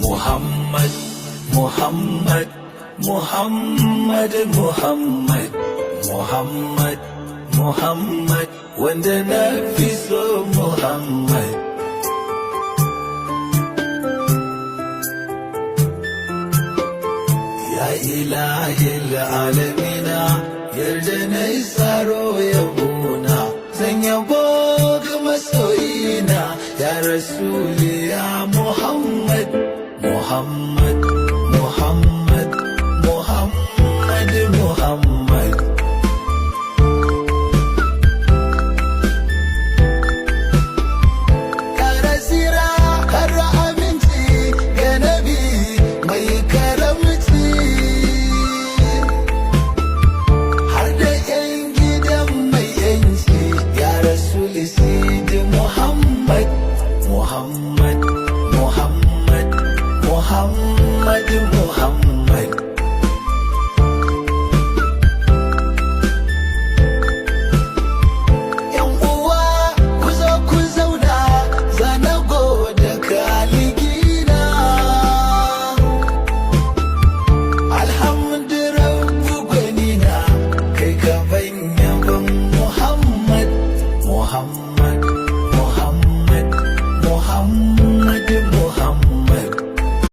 Muhammad, Muhammad, Muhammad, Muhammad, Muhammad, Muhammad, wanda na fi so Muhammad. Ya ilahil alamina, yarda na isaro yabona, zan yabo ga masoyina, ya Rasuli ya Muhammad, Muhammad, Muhammad, Muhammad, Muhammad. Kara sira, kara aminci ga Nabi mai karamci, har da 'yan gidan mai 'yanci, ya Rasuli Sidi Muhammad, Muhammad, Muhammad, Muhammad, Muhammad.